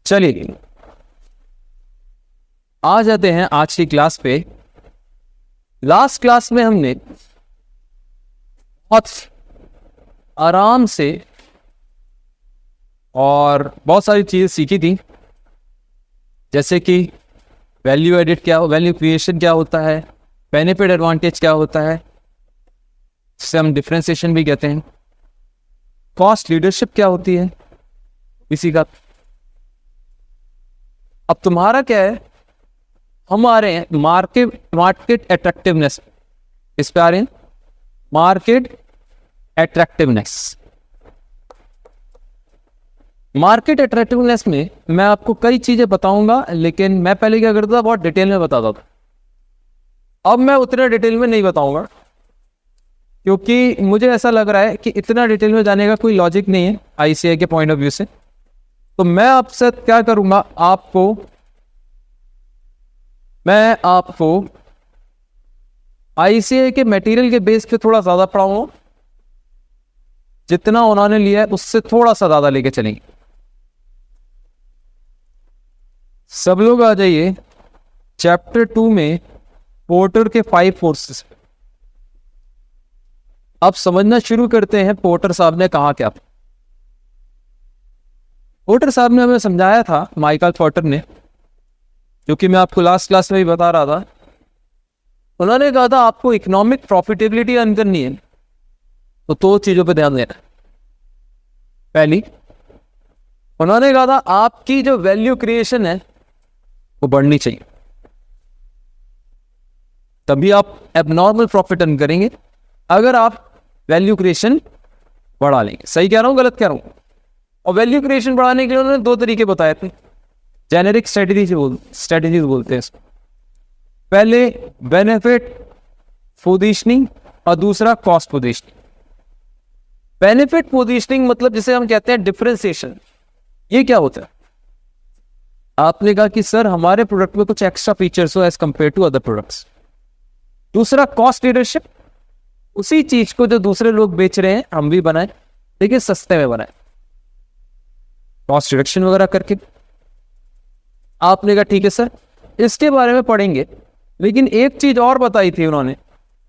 चलिए आ जाते हैं आज की क्लास पे। लास्ट क्लास में हमने बहुत आराम से और बहुत सारी चीजें सीखी थी, जैसे कि वैल्यू एडिट क्या हो, वैल्यू क्रिएशन क्या होता है, बेनिफिट एडवांटेज क्या होता है, जिसे हम डिफरेंशिएशन भी कहते हैं, कॉस्ट लीडरशिप क्या होती है इसी का। अब तुम्हारा क्या है, हम आ रहे हैं मार्केट अट्रैक्टिवनेस। इस पे आ रहे हैं मार्केट अट्रैक्टिवनेस। मार्केट अट्रैक्टिवनेस में मैं आपको कई चीजें बताऊंगा, लेकिन मैं पहले क्या करता था, बहुत डिटेल में बताता था। अब मैं उतना डिटेल में नहीं बताऊंगा, क्योंकि मुझे ऐसा लग रहा है कि इतना डिटेल में जाने का कोई लॉजिक नहीं है आईसीआई के पॉइंट ऑफ व्यू से। तो मैं आपसे क्या करूंगा, मैं आपको आईसीआई के मटेरियल के बेस पे थोड़ा ज्यादा पढ़ाऊंगा, जितना उन्होंने लिया है उससे थोड़ा सा ज्यादा लेके चलेंगे। सब लोग आ जाइए चैप्टर 2 में पोर्टर के 5 फोर्सेस। अब समझना शुरू करते हैं पोर्टर साहब ने कहा क्या। पोर्टर साहब ने हमें समझाया था, माइकल पोर्टर ने, जो कि मैं आपको लास्ट क्लास में भी बता रहा था। उन्होंने कहा था आपको इकोनॉमिक प्रॉफिटेबिलिटी अर्न करनी है तो 2 चीजों पे ध्यान देना है। पहली, उन्होंने कहा था आपकी जो वैल्यू क्रिएशन है वो बढ़नी चाहिए, तभी आप एबनॉर्मल प्रॉफिट अर्न करेंगे अगर आप वैल्यू क्रिएशन बढ़ा लेंगे। सही कह रहा हूं, गलत कह रहा हूं? और वैल्यू क्रिएशन बढ़ाने के लिए उन्होंने 2 तरीके बताए थे, जेनेरिक स्ट्रेटेजीज बोलते हैं इसको। पहले बेनिफिट पोजीशनिंग और दूसरा कॉस्ट पोजीशनिंग। बेनिफिट पोजीशनिंग मतलब जिसे हम कहते हैं डिफरेंशिएशन। ये क्या होता है? आपने कहा कि सर हमारे प्रोडक्ट में कुछ एक्स्ट्रा फीचर्स हो as compare to other products. दूसरा कॉस्ट लीडरशिप, उसी चीज को जो दूसरे लोग बेच रहे हैं हम भी बनाएं, लेकिन सस्ते में बनाएं, कॉस्ट रिडक्शन वगैरह करके। आपने कहा ठीक है सर, इसके बारे में पढ़ेंगे। लेकिन एक चीज और बताई थी उन्होंने,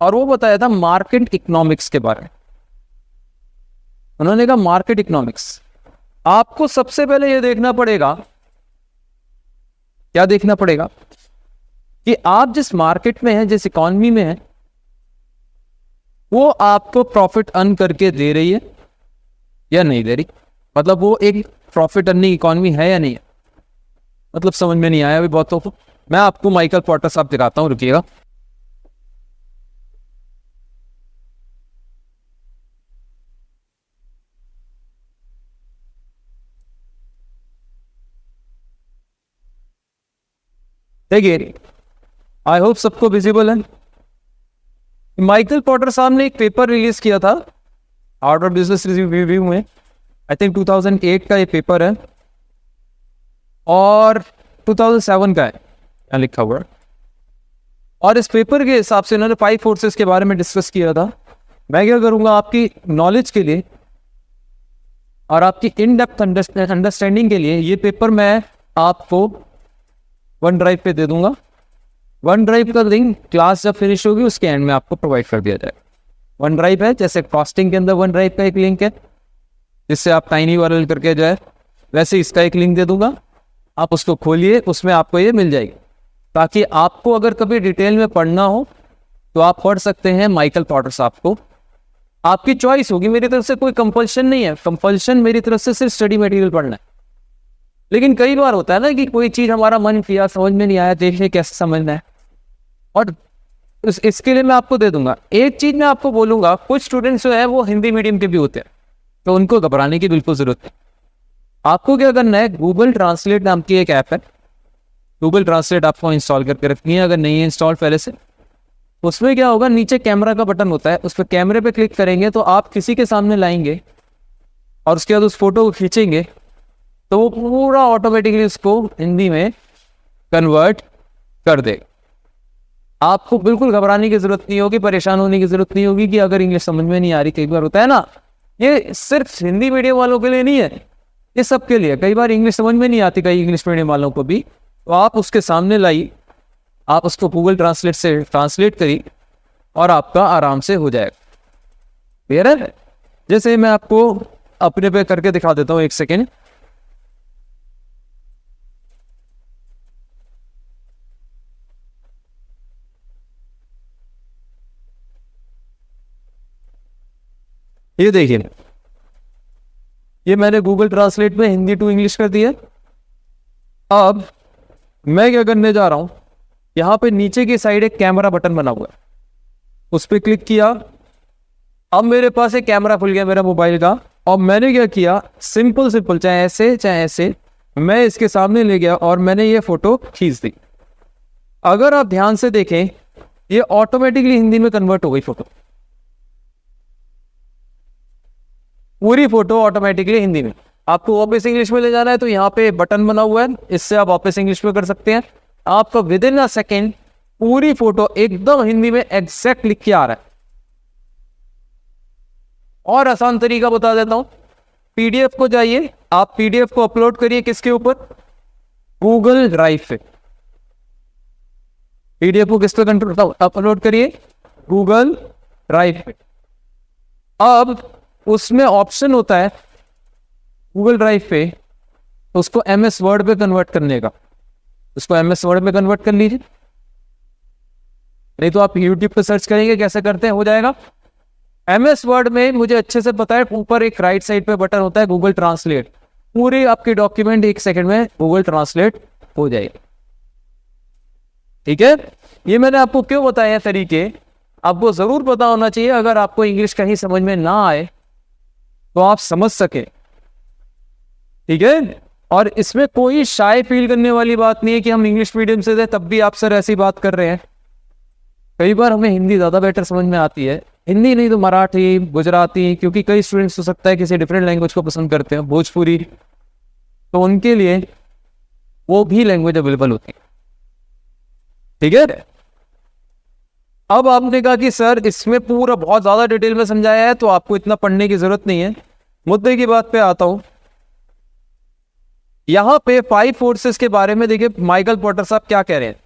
और वो बताया था मार्केट इकोनॉमिक्स के बारे में। उन्होंने कहा मार्केट इकोनॉमिक्स, आपको सबसे पहले ये देखना पड़ेगा, क्या देखना पड़ेगा, कि आप जिस मार्केट में हैं, जिस इकॉनमी में हैं, वो आपको प्रॉफिट अर्न करके दे रही है या नहीं दे रही। मतलब वो एक प्रॉफिट अर्निंग इकॉनमी है या नहीं है। मतलब समझ में नहीं आया अभी बहुतों को। मैं आपको माइकल पोर्टर साहब दिखाता हूं, रुकिएगा। देखिए, आई होप सबको विजिबल है। माइकल पोर्टर साहब ने एक पेपर रिलीज किया था हार्वर्ड बिजनेस रिव्यू में। आई थिंक 2008 का ये पेपर है और 2007 का है, यहाँ लिखा हुआ है। और इस पेपर के हिसाब से इन्होंने 5 फोर्सेस के बारे में डिस्कस किया था। मैं क्या करूंगा, आपकी नॉलेज के लिए और आपकी इन डेप्थ अंडरस्टैंडिंग के लिए ये पेपर मैं आपको वन ड्राइव पे दे दूंगा। वन ड्राइव का लिंक क्लास जब फिनिश होगी उसके एंड में आपको प्रोवाइड कर दिया जाएगा। वन ड्राइव है, जैसे कॉस्टिंग के अंदर वन ड्राइव का एक लिंक है जिससे आप टाइनी URL करके जो है, वैसे इसका एक लिंक दे दूंगा। आप उसको खोलिए, उसमें आपको ये मिल जाएगी, ताकि आपको अगर कभी डिटेल में पढ़ना हो तो आप पढ़ सकते हैं माइकल पोर्टर साहब को। आपकी चॉइस होगी, मेरी तरफ से कोई कंपल्शन नहीं है। कंपल्शन मेरी तरफ से सिर्फ स्टडी मटेरियल पढ़ना है। लेकिन कई बार होता है ना कि कोई चीज हमारा मन किया, समझ में नहीं आया, देखिए कैसे समझना है, और इसके लिए मैं आपको दे दूंगा। एक चीज मैं आपको बोलूंगा, कुछ स्टूडेंट्स जो है वो हिंदी मीडियम के भी होते हैं, तो उनको घबराने की बिल्कुल जरूरत है। आपको क्या करना है, गूगल ट्रांसलेट नाम की एक ऐप है, गूगल ट्रांसलेट आपको इंस्टॉल करके रखनी है अगर नहीं है इंस्टॉल पहले से। उसमें क्या होगा, नीचे कैमरा का बटन होता है, उस पर कैमरे पे क्लिक करेंगे तो आप किसी के सामने लाएंगे और उसके बाद उस फोटो को खींचेंगे तो वो पूरा ऑटोमेटिकली उसको हिंदी में कन्वर्ट कर देगा। आपको बिल्कुल घबराने की जरूरत नहीं होगी, परेशान होने की जरूरत नहीं होगी कि अगर इंग्लिश समझ में नहीं आ रही। कई बार होता है ना, ये सिर्फ हिंदी मीडियम वालों के लिए नहीं है, ये सब के लिए। कई बार इंग्लिश समझ में नहीं आती कई इंग्लिश मीडियम वालों को भी, तो आप उसके सामने लाई, आप उसको गूगल ट्रांसलेट से ट्रांसलेट करी और आपका आराम से हो जाएगा। क्लियर है? जैसे मैं आपको अपने पे करके दिखा देता हूं, एक सेकेंड। ये देखिए, ये मैंने गूगल ट्रांसलेट में हिंदी टू इंग्लिश कर दिया। अब मैं क्या करने जा रहा हूं, यहां पे नीचे की साइड एक कैमरा बटन बना हुआ है, उस पर क्लिक किया। अब मेरे पास एक कैमरा खुल गया मेरा मोबाइल का, और मैंने क्या किया, सिंपल चाहे ऐसे मैं इसके सामने ले गया और मैंने ये फोटो खींच दी। अगर आप ध्यान से देखें, ये ऑटोमेटिकली हिंदी में कन्वर्ट हो गई फोटो, पूरी फोटो ऑटोमेटिकली हिंदी में। आपको वापस इंग्लिश में ले जाना है तो यहाँ पे बटन बना हुआ है, इससे आप वापस इंग्लिश में कर सकते हैं। आपका विद इन अ सेकेंड पूरी फोटो एकदम हिंदी में एग्जैक्ट लिख के आ रहा है। और आसान तरीका बता देता हूं, पीडीएफ को जाइए, आप पीडीएफ को अपलोड करिए किसके ऊपर, गूगल ड्राइव पे। पीडीएफ को किस पे अपलोड करिए, गूगल ड्राइव पे। अब उसमें ऑप्शन होता है गूगल ड्राइव पे उसको एमएस वर्ड पे कन्वर्ट करने का, उसको एमएस वर्ड में कन्वर्ट कर लीजिए, नहीं तो आप यूट्यूब पे सर्च करेंगे कैसे करते हैं, हो जाएगा। एमएस वर्ड में मुझे अच्छे से पता है, ऊपर एक राइट साइड पे बटन होता है गूगल ट्रांसलेट, पूरी आपकी डॉक्यूमेंट एक सेकंड में गूगल ट्रांसलेट हो जाएगी। ठीक है, ये मैंने आपको क्यों बताया तरीके, आपको जरूर पता होना चाहिए। अगर आपको इंग्लिश कहीं समझ में ना आए तो आप समझ सके। ठीक है, और इसमें कोई शाय फील करने वाली बात नहीं है कि हम इंग्लिश मीडियम से थे तब भी आप सर ऐसी बात कर रहे हैं। कई बार हमें हिंदी ज्यादा बेटर समझ में आती है, हिंदी नहीं तो मराठी, गुजराती, क्योंकि कई स्टूडेंट्स हो सकता है किसी डिफरेंट लैंग्वेज को पसंद करते हैं, भोजपुरी, तो उनके लिए वो भी लैंग्वेज अवेलेबल होती है। ठीक है, अब आपने कहा कि सर इसमें पूरा बहुत ज्यादा डिटेल में समझाया है तो आपको इतना पढ़ने की जरूरत नहीं है। मुद्दे की बात पे आता हूं, यहां पे 5 फोर्सेस के बारे में देखिए माइकल पोर्टर साहब क्या कह रहे हैं।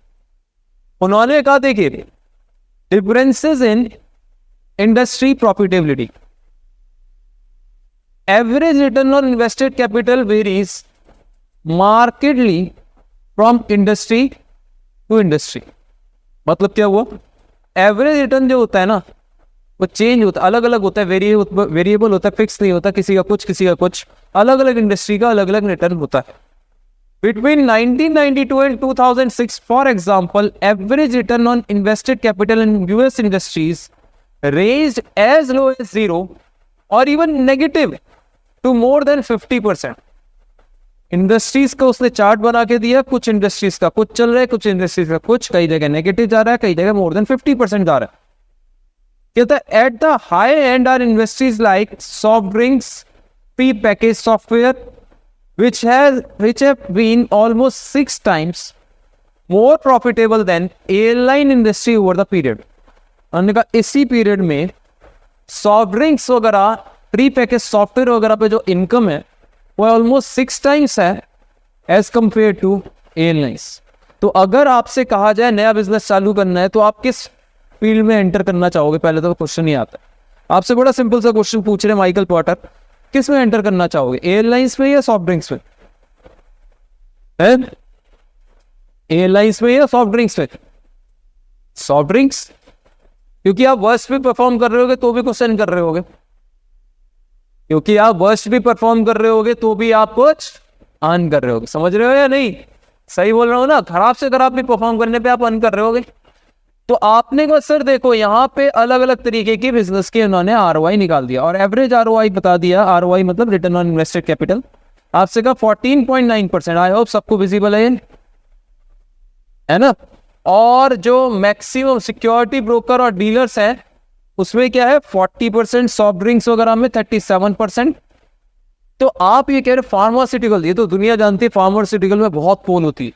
उन्होंने कहा देखिए, differences in industry profitability. Average return on invested capital varies markedly from industry to industry. मतलब क्या हुआ, एवरेज रिटर्न जो होता है ना वो चेंज होता है, अलग अलग होता है, वेरिएबल होता है, फिक्स नहीं होता, किसी का कुछ, अलग अलग इंडस्ट्री का अलग अलग रिटर्न होता है। Between 1992 and 2006, for example, average return on invested capital in US industries raised as low as 0 or even negative to more than 50%. Industries का उसने चार्ट बना के दिया, कुछ इंडस्ट्रीज का कुछ चल रहा है, कुछ इंडस्ट्रीज का कुछ, कई जगह नेगेटिव जा रहा है, कई जगह मोर देन 50% जा रहा है। कहता है at the high end are industries like soft drinks, pre package software, which have been almost 6 times more profitable than airline industry over the period. हमने कहा इसी पीरियड में सॉफ्ट ड्रिंक्स वगैरह, प्री पैकेज सॉफ्टवेयर वगैरह पे जो income है वो ऑलमोस्ट 6 टाइम्स है एज कंपेयर टू एयरलाइंस। तो अगर आपसे कहा जाए नया बिजनेस चालू करना है तो आप किस फील्ड में एंटर करना चाहोगे, पहले तो क्वेश्चन ही आता है। आपसे बड़ा सिंपल सा क्वेश्चन पूछ रहे माइकल पोर्टर, किस में एंटर करना चाहोगे, एयरलाइंस में या सॉफ्ट ड्रिंक्स में? एयरलाइंस में या सॉफ्ट ड्रिंक्स में? सॉफ्ट ड्रिंक्स, क्योंकि आप वर्स्ट भी परफॉर्म कर रहे होगे तो भी क्वेश्चन कर रहे होगे, क्योंकि आप वर्स्ट भी परफॉर्म कर रहे होगे तो भी आप कुछ अर्न कर रहे होगे। समझ रहे हो या नहीं? सही बोल रहा हूं ना? खराब से खराब भी परफॉर्म करने पे आप अर्न कर रहे होगे। तो आपने कहा सर देखो यहाँ पे अलग अलग तरीके के बिजनेस के उन्होंने आरओआई निकाल दिया और एवरेज आरओआई बता दिया। आरओआई मतलब रिटर्न ऑन इन्वेस्टेड कैपिटल। आपसे कहा 14.9%। आई होप सबको विजिबल है ना? और जो मैक्सिमम सिक्योरिटी ब्रोकर और डीलर्स हैं उसमें क्या है 40%, सॉफ्ट ड्रिंक्स वगैरह में 37%। तो आप ये कह रहे फार्मास्यूटिकल, ये तो दुनिया जानती है फार्मास्यूटिकल में बहुत पोल होती है,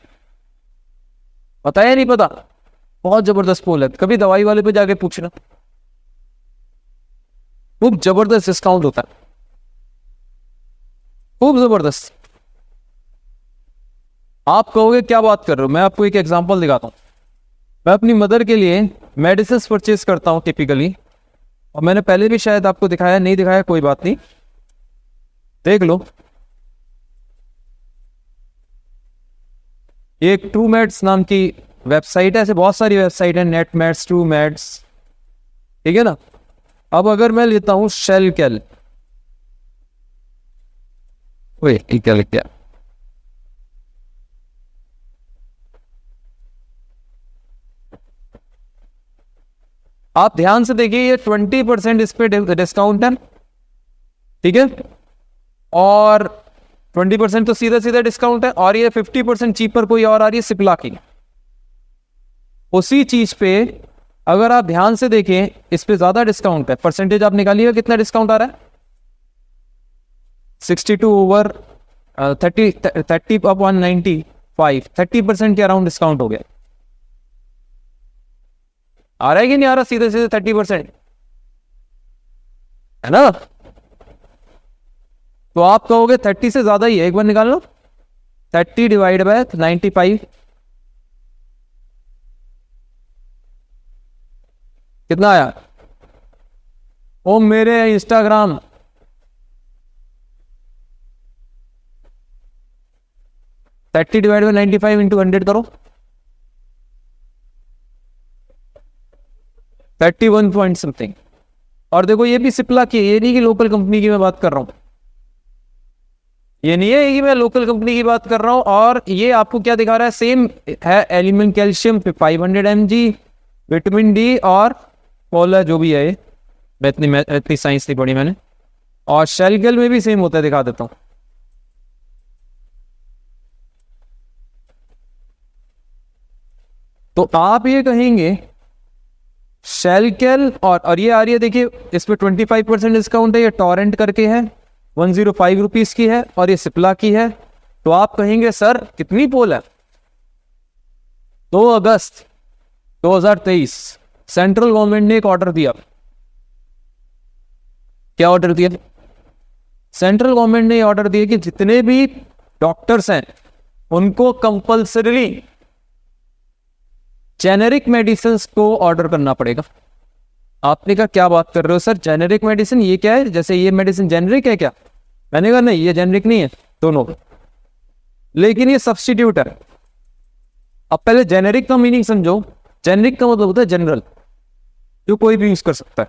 पता है नहीं पता? बहुत जबरदस्त पोल है, कभी दवाई वाले पे जाके पूछना, खूब जबरदस्त डिस्काउंट होता है। खूब जबरदस्त। आप कहोगे क्या बात कर रहे हो, मैं आपको एक एग्जांपल दिखाता हूँ। मैं अपनी मदर के लिए मेडिसिन परचेज करता हूँ टिपिकली, और मैंने पहले भी शायद आपको दिखाया, नहीं दिखाया कोई बात नहीं, देख लो। ये एक ट्रू मेड्स नाम की वेबसाइट है, ऐसे बहुत सारी वेबसाइट है, नेट मेड्स, ट्रू मेड्स, ठीक है ना। अब अगर मैं लेता हूं शेल कैल, क्या लिख दिया, आप ध्यान से देखिए, ये 20% इस पे डिस्काउंट है, ठीक है, और 20% तो सीधा सीधा डिस्काउंट है, और ये 50% चीपर कोई और आ रही है सिप्ला की। उसी चीज पे अगर आप ध्यान से देखें, इस पे ज्यादा डिस्काउंट है, परसेंटेज आप निकालिएगा कितना डिस्काउंट आ रहा है, 62 ओवर 30 अप 195, 30% के अराउंड डिस्काउंट हो गया। आ रहा है कि नहीं आ रहा, सीधे सीधे 30%, है ना। तो आप कहोगे 30 से ज्यादा ही है, एक बार निकाल लो, 30 डिवाइड बाय 95 कितना आया। ओ मेरे Instagram, thirty divide by 95 into 100 करो, 31 पॉइंट समथिंग। और देखो ये भी सिप्ला की, ये नहीं कि लोकल कंपनी की मैं बात कर रहा हूं, ये नहीं है कि मैं लोकल कंपनी की बात कर रहा हूं। और ये आपको क्या दिखा रहा है, सेम है, element calcium 500 mg, vitamin D और पोला जो भी है, इतनी साइंस नहीं पढ़ी मैंने। और शेलगेल में भी सेम होता है, दिखा देता हूं। तो आप ये कहेंगे शेलकेल, और ये आ रही है, देखिए इस पे 25% डिस्काउंट है, ये टॉरेंट करके है, 105 रुपीज की है, और ये सिप्ला की है। तो आप कहेंगे सर कितनी पोल है। 2 अगस्त 2023 सेंट्रल गवर्नमेंट ने एक ऑर्डर दिया। क्या ऑर्डर दिया, सेंट्रल गवर्नमेंट ने ऑर्डर दिया कि जितने भी डॉक्टर्स हैं उनको कंपल्सरीली जेनेरिक मेडिसिन को ऑर्डर करना पड़ेगा। आपने कहा क्या बात कर रहे हो सर, जेनेरिक मेडिसिन ये क्या है, जैसे ये मेडिसिन जेनेरिक है क्या। मैंने कहा नहीं, ये जेनेरिक नहीं है दोनों, लेकिन ये सब्स्टिट्यूट है। अब पहले जेनेरिक का मीनिंग समझो। जेनेरिक का मतलब होता है जनरल, जो कोई भी यूज कर सकता है,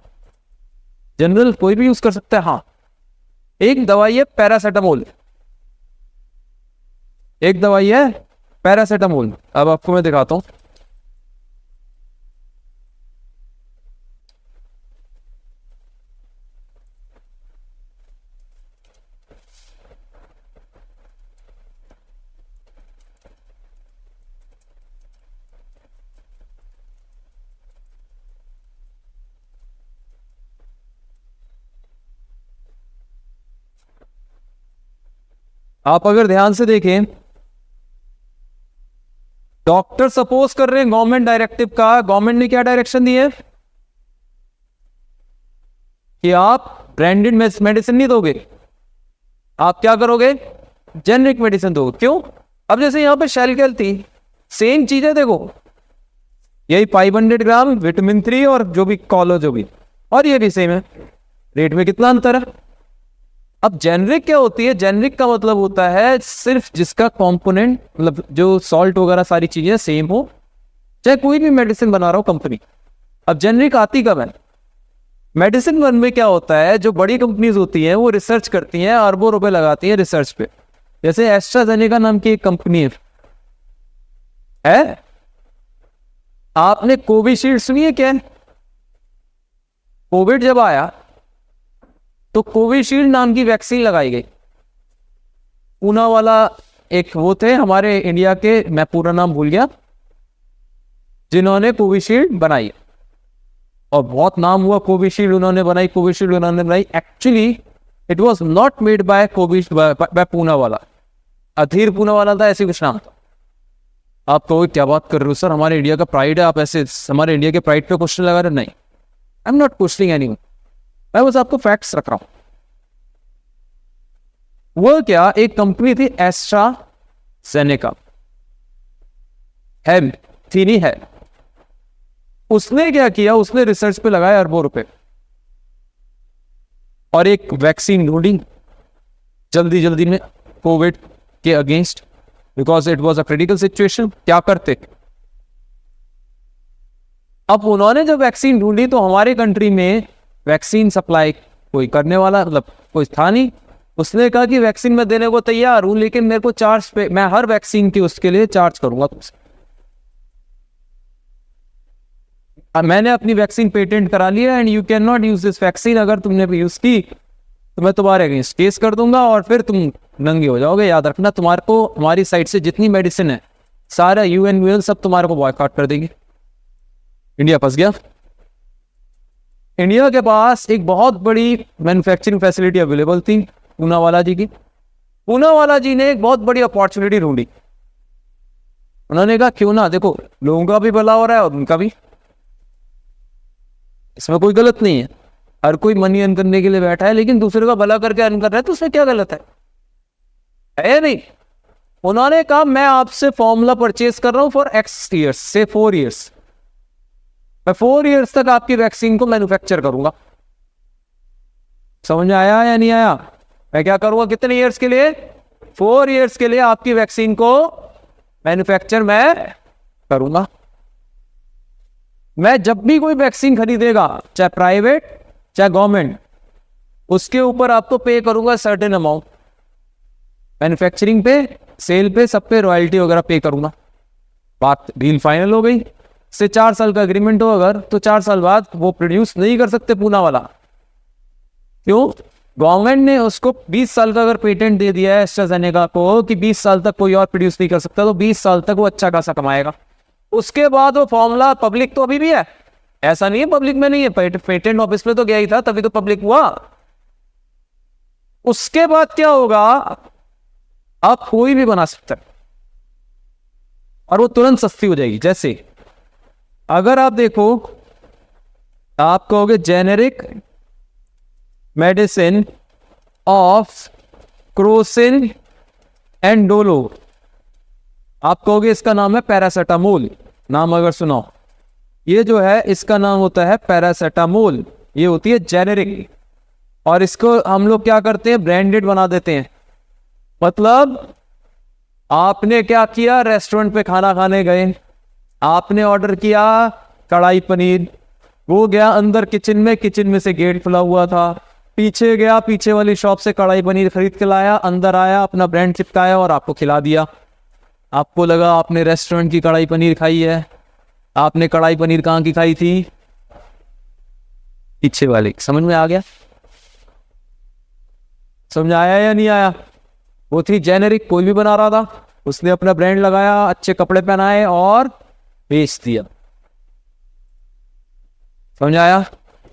जनरल कोई भी यूज कर सकता है। हाँ, एक दवाई है पैरासीटामोल, एक दवाई है पैरासीटामोल। अब आपको मैं दिखाता हूं, आप अगर ध्यान से देखें, डॉक्टर सपोज कर रहे हैं गवर्नमेंट डायरेक्टिव का, गवर्नमेंट ने क्या डायरेक्शन दी है कि आप ब्रांडेड मेडिसिन नहीं दोगे, आप क्या करोगे, जेनरिक मेडिसिन दोगे। क्यों, अब जैसे यहां पे शेलकेल थी, सेम चीज है, देखो यही 500 ग्राम विटामिन 3 और जो भी कॉलो जो भी, और ये भी सेम है, रेट में कितना अंतर है। अब जेनरिक क्या होती है, जेनरिक का मतलब होता है सिर्फ जिसका कंपोनेंट, मतलब जो सॉल्ट वगैरह सारी चीजें सेम हो, चाहे कोई भी मेडिसिन बना रहा हो कंपनी। अब जेनरिक आती कब है, मेडिसिन वन में क्या होता है, जो बड़ी कंपनीज होती हैं वो रिसर्च करती हैं, अरबों रुपए लगाती हैं रिसर्च पे। जैसे एस्ट्राजेनेका नाम की एक कंपनी है, आपने कोविशील्ड सुनी है क्या। कोविड जब आया तो कोविशील्ड नाम की वैक्सीन लगाई गई। पूना वाला एक वो थे हमारे इंडिया के, मैं पूरा नाम भूल गया, जिन्होंने कोविशील्ड बनाई, और बहुत नाम हुआ, कोविशील्ड उन्होंने बनाई, कोविशील्ड उन्होंने बनाई। Actually it was not made by Covishield, by Poona वाला, अधीर पूना वाला था, ऐसे कुछ नाम था। आप कहोगे क्या बात कर रहे हो सर, हमारे इंडिया का प्राइड है, आप ऐसे हमारे इंडिया के प्राइड पे क्वेश्चन लगा रहे। नहीं, I am not questioning anyone, मैं बस आपको फैक्ट्स रख रहा हूं। वो क्या, एक कंपनी थी एस्ट्राजेनेका, है थी नहीं है। उसने क्या किया, उसने रिसर्च पे लगाया अरबों रुपए और एक वैक्सीन ढूंढी जल्दी जल्दी में कोविड के against, because it was a critical situation. क्या करते, अब उन्होंने जब वैक्सीन ढूंढी तो हमारे कंट्री में वैक्सीन सप्लाई कोई करने वाला मतलब कोई था नहीं। उसने कहा कि वैक्सीन मैं देने को तैयार हूं, लेकिन मेरे को चार्ज पे, मैं हर वैक्सीन की उसके लिए चार्ज करूंगा तुमसे। मैंने अपनी वैक्सीन पेटेंट करा लिया and you can not use this vaccine, अगर तुमने यूज की तो मैं तुम्हारे अगेंस्ट केस कर दूंगा और फिर तुम नंगे हो जाओगे। याद रखना, तुम्हारे को हमारी साइड से जितनी मेडिसिन है सारा यूएन सब तुम्हारे को बॉयकॉट कर देगी। इंडिया फंस गया। इंडिया के पास एक बहुत बड़ी मैन्युफैक्चरिंग फैसिलिटी अवेलेबल थी पूनावाला जी की। पूनावाला जी ने एक बहुत बड़ी अपॉर्चुनिटी ढूंढी। उन्होंने कहा क्यों ना, देखो लोगों का भी भला हो रहा है और उनका भी, इसमें कोई गलत नहीं है। हर कोई मनी अर्न करने के लिए बैठा है, लेकिन दूसरे का भला करके अर्न कर रहा है तो उसमें क्या गलत है नहीं। उन्होंने कहा मैं आपसे फॉर्मूला परचेज कर रहा हूं फॉर एक्स ईयर्स, से 4 ईयर्स। मैं 4 ईयर्स तक आपकी वैक्सीन को मैन्युफैक्चर करूंगा। समझ में आया या नहीं आया? मैं क्या करूंगा, कितने ईयर्स के लिए? 4 ईयर्स के लिए आपकी वैक्सीन को मैन्युफैक्चर मैं करूंगा। मैं जब भी कोई वैक्सीन खरीदेगा, चाहे प्राइवेट चाहे गवर्नमेंट, उसके ऊपर आपको पे करूंगा सर्टेन अमाउंट। मैन्युफैक्चरिंग पे, सेल पे, सब पे रॉयल्टी वगैरह पे करूंगा। बात डील फाइनल हो गई। से 4 साल का एग्रीमेंट हो अगर, तो 4 साल बाद वो प्रोड्यूस नहीं कर सकते पूना वाला। क्यों? गवर्नमेंट ने उसको 20 साल का अगर पेटेंट दे दिया है एस्ट्राजेनेका को कि 20 साल तक कोई और प्रोड्यूस नहीं कर सकता, तो 20 साल तक वो अच्छा खासा कमाएगा। उसके बाद वो फॉर्मूला पब्लिक तो अभी भी है, ऐसा नहीं है पब्लिक में नहीं है, पेटेंट ऑफिस में तो गया ही था, तभी तो पब्लिक हुआ। उसके बाद क्या होगा, आप कोई भी बना सकते हैं और वो तुरंत सस्ती हो जाएगी। जैसे अगर आप देखो, आप कहोगे generic medicine of Crocin and Dolo, आप कहोगे इसका नाम है पैरासेटामोल। नाम अगर सुनाओ, ये जो है इसका नाम होता है पैरासेटामोल, ये होती है जेनेरिक। और इसको हम लोग क्या करते हैं, ब्रांडेड बना देते हैं। मतलब आपने क्या किया, रेस्टोरेंट पे खाना खाने गए, आपने ऑर्डर किया कढ़ाई पनीर, वो गया अंदर किचन में, किचन में से गेट खुला हुआ था, पीछे गया, पीछे वाली शॉप से कढ़ाई पनीर खरीद के लाया, अंदर आया, अपना ब्रांड चिपकाया और आपको खिला दिया। आपको लगा आपने रेस्टोरेंट की कढ़ाई पनीर खाई है। आपने कढ़ाई पनीर कहाँ की खाई थी? पीछे वाली। समझ में आ गया? समझ आया या नहीं आया? वो थी जेनेरिक, कोई भी बना रहा था, उसने अपना ब्रांड लगाया, अच्छे कपड़े पहनाए और बेच दिया। समझ आया?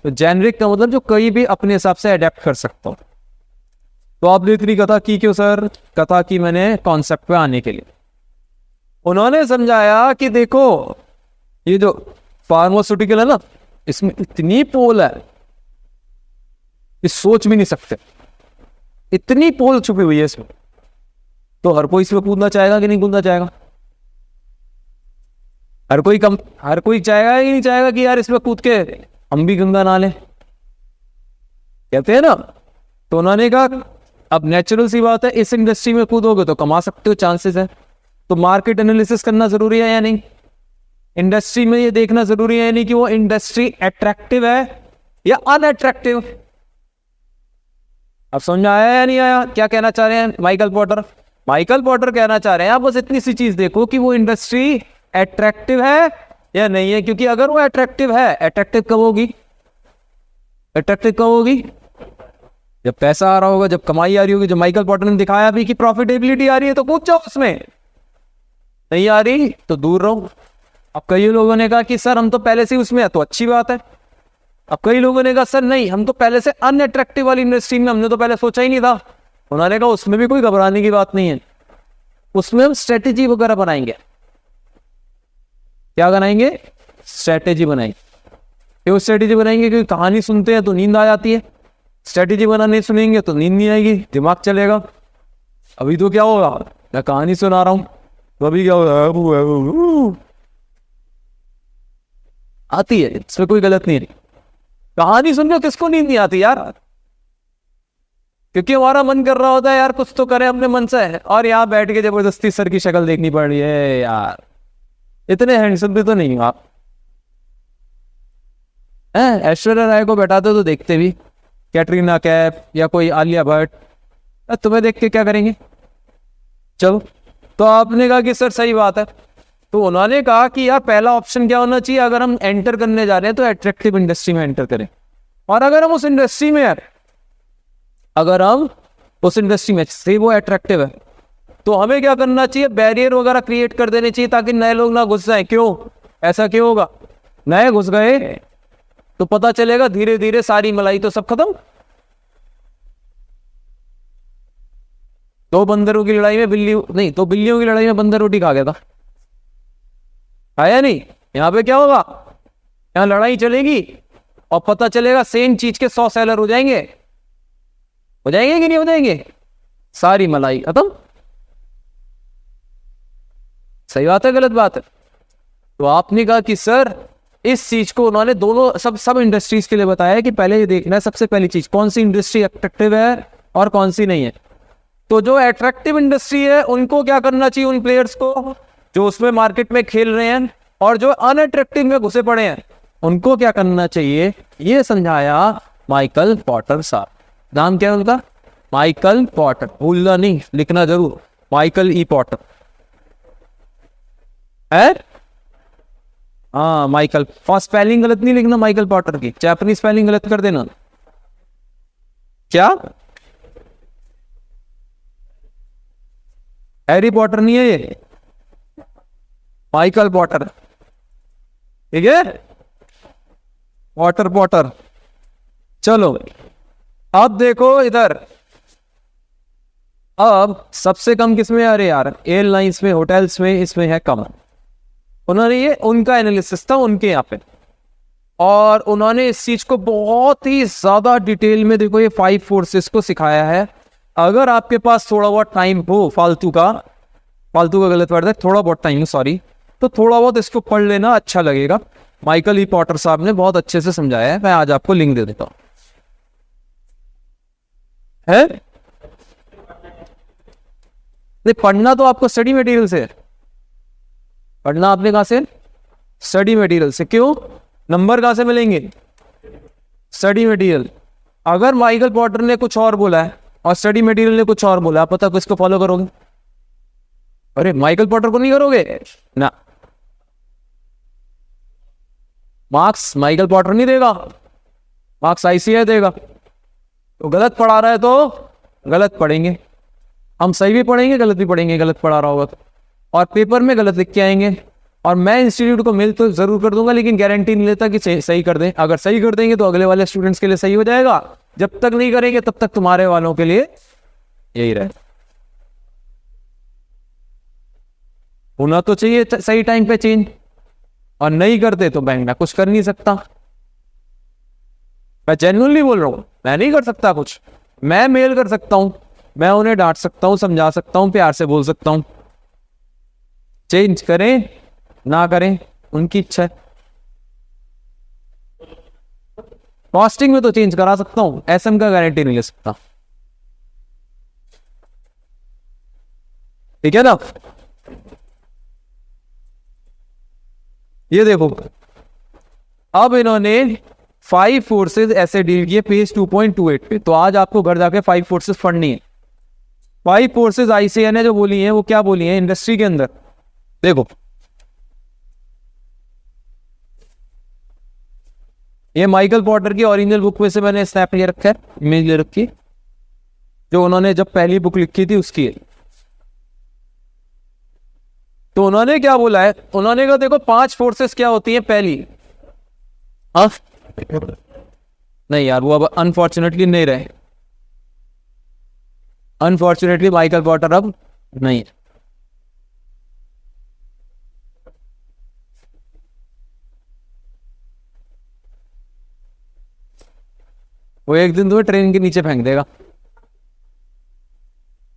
तो जेनेरिक का मतलब जो कोई भी अपने हिसाब से अडेप्ट कर सकता हो। तो आपने इतनी कथा की क्यों सर? कथा की मैंने कॉन्सेप्ट पे आने के लिए। उन्होंने समझाया कि देखो ये जो फार्मास्यूटिकल है ना, इसमें इतनी पोल है, इस सोच भी नहीं सकते, इतनी पोल छुपी हुई है इसमें। तो हर कोई इसमें कूदना चाहेगा कि नहीं कूदना चाहेगा? हर कोई चाहेगा कि नहीं चाहेगा कि यार इसमें कूद के हम भी गंगा ना लें, कहते हैं ना। तो उन्होंने कहा अब नेचुरल सी बात है, इस इंडस्ट्री में कूदोगे तो कमा सकते हो, चांसेस है। तो मार्केट एनालिसिस करना जरूरी है या नहीं? इंडस्ट्री में ये देखना जरूरी है नहीं कि वो इंडस्ट्री अट्रैक्टिव है या अनअट्रैक्टिव। अब समझ में आया या नहीं आया? क्या कहना चाह रहे हैं माइकल पॉटर? माइकल पॉटर कहना चाह रहे हैं आप बस इतनी सी चीज देखो कि वो इंडस्ट्री अट्रैक्टिव है या नहीं है। क्योंकि अगर वो अट्रैक्टिव है, अट्रैक्टिव कब होगी? अट्रैक्टिव कब होगी? जब पैसा आ रहा होगा, जब कमाई आ रही होगी। जब माइकल पॉटर ने दिखाया भी कि प्रॉफिटेबिलिटी आ रही है तो कूद जाओ उसमें, नहीं आ रही तो दूर रहो। अब कई लोगों ने कहा कि सर हम तो पहले से उसमें है, तो अच्छी बात है। अब कई लोगों ने कहा सर नहीं, हम तो पहले से अनअट्रैक्टिव वाली इंडस्ट्री में, हमने तो पहले सोचा ही नहीं था। उन्होंने कहा उसमें भी कोई घबराने की बात नहीं है, उसमें हम स्ट्रेटेजी वगैरह बनाएंगे। क्या बनाएंगे? स्ट्रेटेजी बनाएंगे। क्यों स्ट्रेटेजी बनाएंगे? क्योंकि कहानी सुनते हैं तो नींद आ जाती है, स्ट्रेटेजी बनाने सुनेंगे तो नींद नहीं आएगी, दिमाग चलेगा। अभी तो क्या होगा, मैं कहानी सुना रहा हूं, तो अभी क्या होगा, आती है, इसमें कोई गलत नहीं है। कहानी सुनकर किसको नींद नहीं आती यार, क्योंकि हमारा मन कर रहा होता है यार कुछ तो करें अपने मन से, और यहाँ बैठ के जबरदस्ती सर की शक्ल देखनी पड़ रही है यार। इतने हैंडसम भी तो नहीं हो आप। ऐश्वर्या राय को बैठाते तो देखते भी, कैटरीना कैफ या कोई आलिया भट्ट, तुम्हें देख के क्या करेंगे। चलो, तो आपने कहा कि सर सही बात है, तो उन्होंने कहा कि यार पहला ऑप्शन क्या होना चाहिए, अगर हम एंटर करने जा रहे हैं तो एट्रैक्टिव इंडस्ट्री में एंटर करें, और अगर हम उस इंडस्ट्री में यार, अगर हम उस इंडस्ट्री में से वो एट्रैक्टिव है, तो हमें क्या करना चाहिए, बैरियर वगैरह क्रिएट कर देने चाहिए ताकि नए लोग ना घुस जाए। क्यों ऐसा क्यों होगा, नए घुस गए तो पता चलेगा धीरे धीरे सारी मलाई तो सब खत्म। दो बंदरों की लड़ाई में बिल्ली नहीं, तो बिल्लियों की लड़ाई में बंदर रोटी खा गया था, आया नहीं। यहां पे क्या होगा, यहां लड़ाई चलेगी और पता चलेगा सेम चीज के 100 सेलर हो जाएंगे, हो जाएंगे कि नहीं हो जाएंगे, सारी मलाई खत्म। सही बात है गलत बात है। तो आपने कहा कि सर इस चीज को उन्होंने दोनों सब इंडस्ट्रीज के लिए बताया कि पहले ये देखना है सबसे पहली चीज कौन सी इंडस्ट्री अट्रैक्टिव है और कौन सी नहीं है। तो जो अट्रैक्टिव इंडस्ट्री है उनको क्या करना चाहिए, उन प्लेयर्स को जो उसमें मार्केट में खेल रहे हैं, और जो अनअट्रैक्टिव में घुसे पड़े हैं उनको क्या करना चाहिए, ये समझाया माइकल पॉटर साहब। नाम क्या है उनका, माइकल पॉटर, भूलना नहीं, लिखना जरूर, माइकल ई पॉटर है। हाँ माइकल, फर्स्ट स्पेलिंग गलत नहीं लिखना माइकल पॉटर की, जापानीज स्पेलिंग गलत कर देना। क्या हैरी पॉटर नहीं है ये, माइकल पॉटर, ठीक है, पॉटर पॉटर। चलो अब देखो इधर, अब सबसे कम किसमें, अरे यार एयरलाइंस में, होटल्स में, इसमें है कम। उन्होंने ये उनका एनालिसिस था उनके यहाँ पे, और उन्होंने इस चीज को बहुत ही ज्यादा डिटेल में देखो ये 5 फोर्सेस को सिखाया है। अगर आपके पास थोड़ा बहुत टाइम हो, फालतू का गलत वर्ड है, थोड़ा बहुत टाइम, सॉरी, तो थोड़ा बहुत इसको पढ़ लेना, अच्छा लगेगा। माइकल ई पॉटर साहब ने बहुत अच्छे से समझाया है, मैं आज आपको लिंक दे देता हूं, है नहीं पढ़ना तो आपको स्टडी मटेरियल से, पढ़ना आपने कहां से, स्टडी मटेरियल से। क्यों, नंबर कहां से मिलेंगे, स्टडी मटेरियल। अगर माइकल पॉटर ने कुछ और बोला है और स्टडी मटेरियल ने कुछ और बोला, आप पता किसको फॉलो करोगे, अरे माइकल पॉटर को नहीं करोगे ना, मार्क्स माइकल पॉटर नहीं देगा, मार्क्स आईसीआई देगा। तो गलत पढ़ा रहा है तो गलत पढ़ेंगे, हम सही भी पढ़ेंगे गलत भी पढ़ेंगे, गलत पढ़ा रहा होगा तो, और पेपर में गलत लिख के आएंगे। और मैं इंस्टीट्यूट को मेल तो जरूर कर दूंगा, लेकिन गारंटी नहीं लेता कि सही कर दें। अगर सही कर देंगे तो अगले वाले स्टूडेंट्स के लिए सही हो जाएगा, जब तक नहीं करेंगे तब तक तुम्हारे वालों के लिए यही रहे। होना तो चाहिए सही टाइम पे चेंज, और नहीं करते तो बैंक ना कुछ कर नहीं सकता। मैं जेन्युइनली बोल रहा हूं, मैं नहीं कर सकता कुछ, मैं मेल कर सकता हूं, मैं उन्हें डांट सकता हूं, समझा सकता हूं, प्यार से बोल सकता हूं, चेंज करें ना करें उनकी इच्छा है। कॉस्टिंग में तो चेंज करा सकता हूं, एसएम का गारंटी नहीं ले सकता, ठीक है ना। ये देखो अब इन्होंने 5 फोर्सेस ऐसे डील किए पेज 2.28 पे। तो आज आपको घर जाके 5 फोर्सेस पढ़नी है। 5 फोर्सेस आईसीएन ने जो बोली है वो क्या बोली है इंडस्ट्री के अंदर, देखो ये माइकल पॉटर की ओरिजिनल बुक में से मैंने स्नैप ले रखा है, इमेज ले रखी, जो उन्होंने जब पहली बुक लिखी थी उसकी है। तो उन्होंने क्या बोला है, उन्होंने कहा देखो 5 फोर्सेस क्या होती हैं। पहली नहीं यार वो अब अनफॉर्चुनेटली नहीं रहे, अनफॉर्चुनेटली माइकल पॉटर अब नहीं है। वो एक दिन तुम्हें ट्रेन के नीचे फेंक देगा,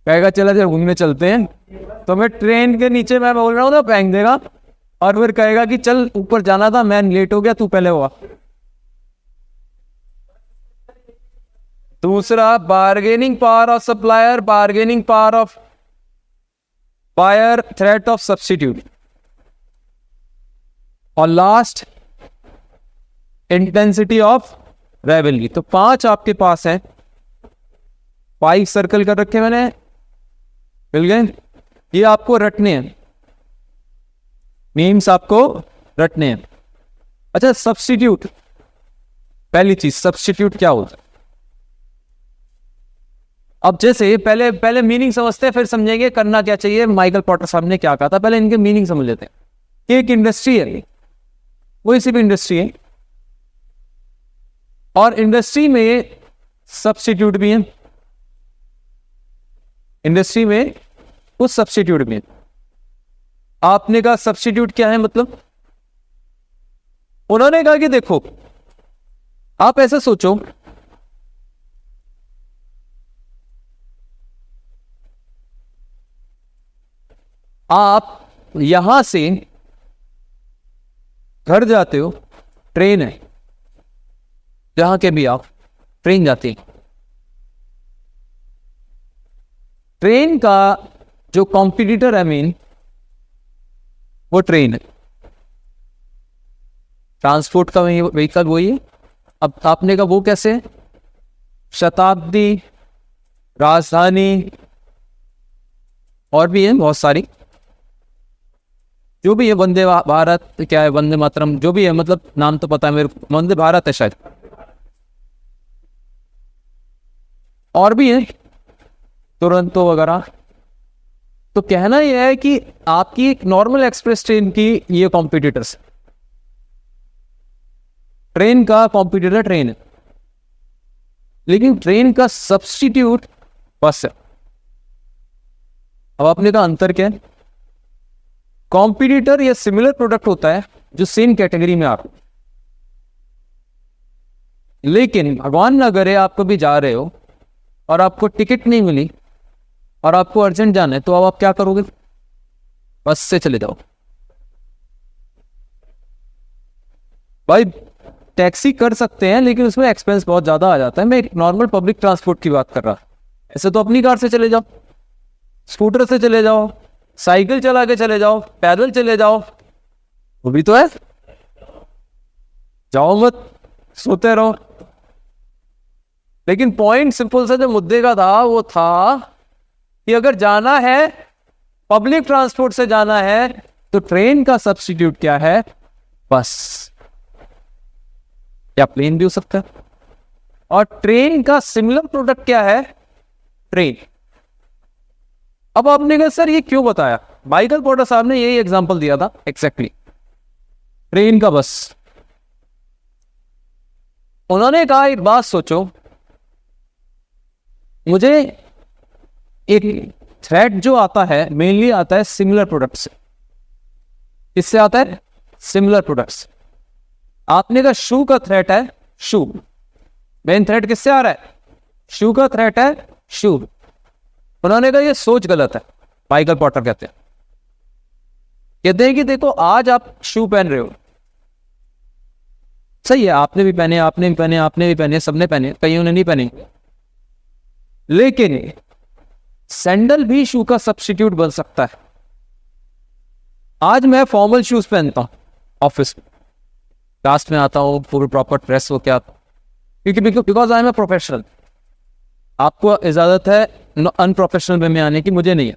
कहेगा चला जरा घूमने चलते हैं, तो मैं ट्रेन के नीचे मैं बोल रहा हूँ ना फेंक देगा, और फिर कहेगा कि चल ऊपर जाना था, मैं लेट हो गया, तू पहले हुआ। दूसरा, bargaining power of supplier, bargaining power of buyer, threat of substitute, और लास्ट इंटेंसिटी ऑफ राइवलरी। तो 5 आपके पास है, 5 सर्कल कर रखे मैंने, मिल गए। ये आपको रटने हैं, मीम्स आपको रटने हैं। अच्छा, सब्स्टिट्यूट, पहली चीज सब्स्टिट्यूट क्या होता है। अब जैसे पहले मीनिंग समझते हैं, फिर समझेंगे करना क्या चाहिए। माइकल पॉटर साहब ने क्या कहा था, पहले इनके मीनिंग समझ लेते हैं। एक इंडस्ट्री है, कोई सी भी इंडस्ट्री है, और इंडस्ट्री में सब्स्टिट्यूट भी है, इंडस्ट्री में कुछ सब्स्टिट्यूट भी है। आपने कहा सब्स्टिट्यूट क्या है, मतलब उन्होंने कहा कि देखो आप ऐसा सोचो, आप यहां से घर जाते हो, ट्रेन है, जहां के भी आप ट्रेन जाती है, ट्रेन का जो कॉम्पिटिटर है मेन, वो ट्रेन है। ट्रांसपोर्ट का व्हीकल वही है। अब आपने कहा वो कैसे है, शताब्दी, राजधानी, और भी है बहुत सारी, जो भी है, वंदे भारत, क्या है, वंदे मातरम, जो भी है, मतलब नाम तो पता है मेरे को, वंदे भारत है शायद, और भी है, तुरंतो वगैरह। तो कहना यह है कि आपकी एक नॉर्मल एक्सप्रेस ट्रेन की ये कॉम्पिटिटर्स, ट्रेन का कॉम्पिटिटर ट्रेन है, लेकिन ट्रेन का सब्स्टिट्यूट बस है। अब आपने कहा अंतर क्या है, कॉम्पिटिटर या सिमिलर प्रोडक्ट होता है जो सेम कैटेगरी में आप, लेकिन भगवान ना करे आप कभी जा रहे हो और आपको टिकट नहीं मिली और आपको अर्जेंट जाना है, तो अब आप क्या करोगे, बस से चले जाओ। भाई टैक्सी कर सकते हैं, लेकिन उसमें एक्सपेंस बहुत ज्यादा आ जाता है। मैं एक नॉर्मल पब्लिक ट्रांसपोर्ट की बात कर रहा, ऐसे तो अपनी कार से चले जाओ, स्कूटर से चले जाओ, साइकिल चला के चले जाओ, पैदल चले जाओ, वो भी तो है। जाओ मत, सोते रहो। लेकिन पॉइंट सिंपल सा जो मुद्दे का था वो था कि अगर जाना है, पब्लिक ट्रांसपोर्ट से जाना है, तो ट्रेन का सब्स्टिट्यूट क्या है, बस, या प्लेन भी हो सकता है। और ट्रेन का सिमिलर प्रोडक्ट क्या है, ट्रेन। अब आपने कहा सर ये क्यों बताया, माइकल पॉटर साहब ने यही एग्जांपल दिया था एग्जैक्टली, ट्रेन का बस। उन्होंने कहा एक बात सोचो, मुझे एक थ्रेट जो आता है मेनली आता है सिमिलर प्रोडक्ट से। किससे आता है, सिमिलर प्रोडक्ट्स। आपने कहा शू का थ्रेट है, शू मेन थ्रेट किससे आ रहा है, शू का थ्रेट है, शू। उन्होंने कहा ये सोच गलत है। माइकल पॉटर कहते हैं कि देखो आज आप शू पहन रहे हो, सही है, आपने भी पहने, आपने भी पहने, आपने भी पहने, सबने पहने, कईयों ने नहीं पहने, लेकिन सैंडल भी शू का सब्स्टिट्यूट बन सकता है। आज मैं फॉर्मल शूज पहनता हूं ऑफिस में, क्लास में आता हूं पूरी प्रॉपर ड्रेस हो क्या, क्योंकि because I am a professional. आपको इजाजत है अनप्रोफेशनल वे में आने की, मुझे नहीं है।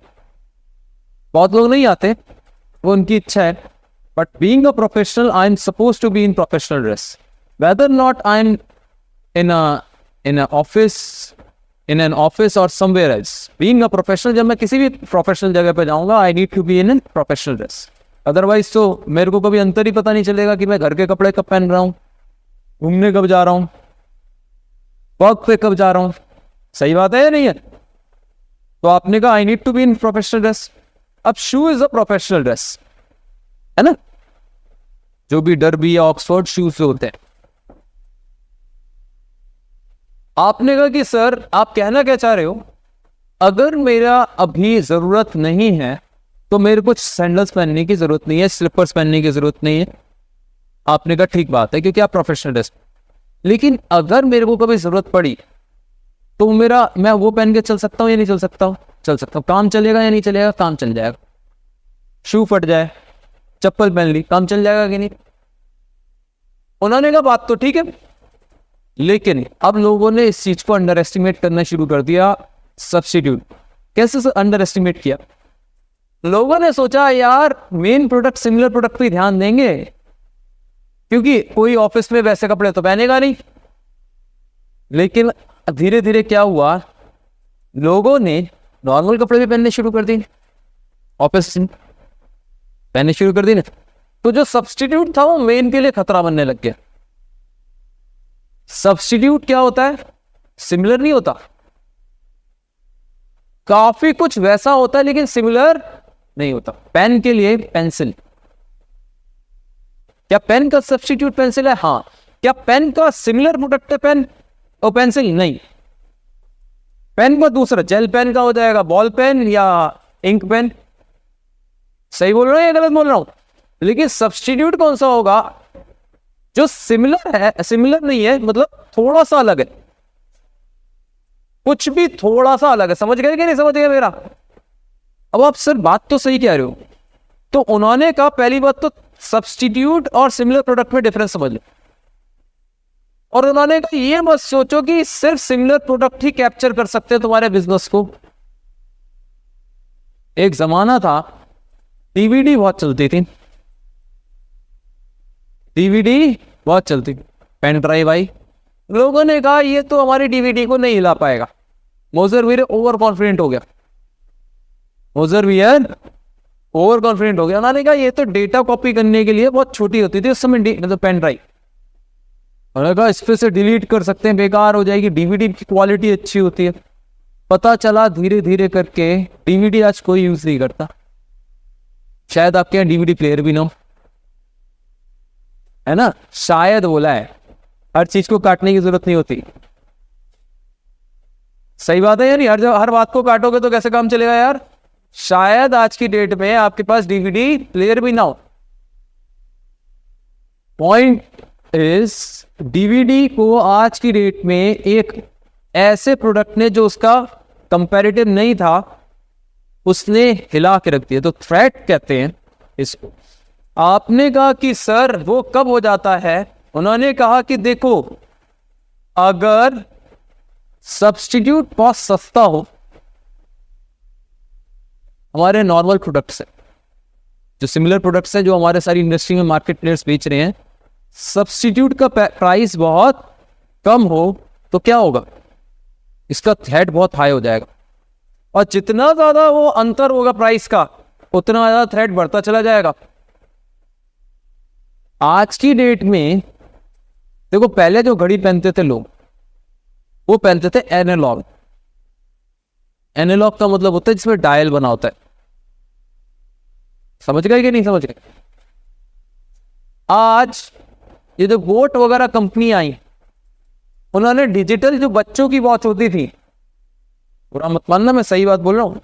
बहुत लोग नहीं आते, वो उनकी इच्छा है, but being a professional I am suppose to be in professional dress, whether not I am in an office or somewhere else. Being a professional, जब मैं किसी भी प्रोफेशनल जगह पे जाऊंगा, I need to be in an professional dress, otherwise तो मेरे को कभी अंतर ही पता नहीं चलेगा कि मैं घर के कपड़े कब पहन रहा हूं, घूमने कब जा रहा हूं, वर्क पे कब जा रहा हूं। सही बात है या नहीं है। तो आपने कहा I need to be in professional dress. अब shoe is a professional dress, है ना, जो भी डर्बी या ऑक्सफोर्ड शूज होते हैं। आपने कहा कि सर आप कहना क्या चाह रहे हो अगर मेरा अभी जरूरत नहीं है तो मेरे को सैंडल्स पहनने की जरूरत नहीं है, स्लीपर्स पहनने की जरूरत नहीं है। आपने कहा ठीक बात है, क्योंकि आप प्रोफेशनल ड्रेस। लेकिन अगर मेरे को कभी जरूरत पड़ी तो मैं वो पहन के चल सकता हूँ या नहीं चल सकता हूँ? चल सकता हूँ। काम चलेगा या नहीं चलेगा? काम चल जाएगा। शू फट जाए, चप्पल पहन ली, काम चल जाएगा कि नहीं? उन्होंने कहा बात तो ठीक है, लेकिन अब लोगों ने इस चीज को अंडर एस्टिमेट करना शुरू कर दिया। सब्स्टिट्यूट कैसे अंडर एस्टिमेट किया? लोगों ने सोचा यार मेन प्रोडक्ट सिमिलर प्रोडक्ट पे ध्यान देंगे, क्योंकि कोई ऑफिस में वैसे कपड़े तो पहनेगा नहीं। लेकिन धीरे धीरे क्या हुआ, लोगों ने नॉर्मल कपड़े भी पहनने शुरू कर दिए, ऑफिस पहनने शुरू कर दिए। तो जो सब्स्टिट्यूट था वो मेन के लिए खतरा बनने लग गया। सब्स्टिट्यूट क्या होता है? सिमिलर नहीं होता, काफी कुछ वैसा होता है लेकिन सिमिलर नहीं होता। पेन के लिए पेंसिल, क्या पेन का सब्स्टिट्यूट पेंसिल है? हाँ। क्या पेन का सिमिलर प्रोडक्ट है पेन और पेंसिल? नहीं। पेन का दूसरा जेल पेन का हो जाएगा, बॉल पेन या इंक पेन। सही बोल रहा हूं या गलत बोल रहा हूं? लेकिन सब्स्टिट्यूट कौन सा होगा? जो सिमिलर है, सिमिलर नहीं है मतलब थोड़ा सा अलग है, कुछ भी थोड़ा सा अलग है। समझ गए कि नहीं समझ गए मेरा? अब आप सर बात तो सही कह रहे हो। तो उन्होंने कहा पहली बात तो सब्स्टिट्यूट और सिमिलर प्रोडक्ट में डिफरेंस समझ लो। और उन्होंने कहा ये मत सोचो कि सिर्फ सिमिलर प्रोडक्ट ही कैप्चर कर सकते हैं तुम्हारे बिजनेस को। एक जमाना था डीवीडी बहुत चलती थी, डीवीडी बहुत चलती, पेन ड्राइव आई। लोगों ने कहा ये तो हमारी डीवीडी को नहीं हिला पाएगा। मोजर वीर ओवर कॉन्फिडेंट हो गया, मोजर वीर ओवर कॉन्फिडेंट हो गया। उन्होंने कहा ये तो डेटा कॉपी करने के लिए बहुत छोटी होती थी उस समय, मतलब पेन ड्राइव। उन्होंने कहा इस पे से डिलीट कर सकते हैं, बेकार हो जाएगी, डीवीडी की क्वालिटी अच्छी होती है। पता चला धीरे धीरे करके डीवीडी आज कोई यूज नहीं करता। शायद आपके यहाँ डीवीडी प्लेयर भी ना हो, है ना? शायद बोला है, हर चीज को काटने की जरूरत नहीं होती। सही बात है यार, हर बात को काटोगे तो कैसे काम चलेगा यार? शायद आज की डेट में आपके पास डीवीडी प्लेयर भी ना हो। पॉइंट इज डीवीडी को आज की डेट में एक ऐसे प्रोडक्ट ने जो उसका कंपैरेटिव नहीं था उसने हिला के रख दिया। तो थ्रेट कहते हैं इसको। आपने कहा कि सर वो कब हो जाता है? उन्होंने कहा कि देखो अगर सब्स्टिट्यूट बहुत सस्ता हो हमारे नॉर्मल प्रोडक्ट्स है, जो सिमिलर प्रोडक्ट्स हैं जो हमारे सारी इंडस्ट्री में मार्केट प्लेयर्स बेच रहे हैं, सब्स्टिट्यूट का प्राइस बहुत कम हो तो क्या होगा? इसका थ्रेट बहुत हाई हो जाएगा। और जितना ज्यादा वो अंतर होगा प्राइस का उतना ज्यादा थ्रेट बढ़ता चला जाएगा। आज की डेट में देखो, पहले जो घड़ी पहनते थे लोग वो पहनते थे एनालॉग। एनालॉग का मतलब होता है जिसमें डायल बना होता है। समझ गए कि नहीं समझ गए? आज ये जो बोट वगैरह कंपनी आई, उन्होंने डिजिटल जो बच्चों की वॉच होती थी, पूरा मत मानना मैं सही बात बोल रहा हूं,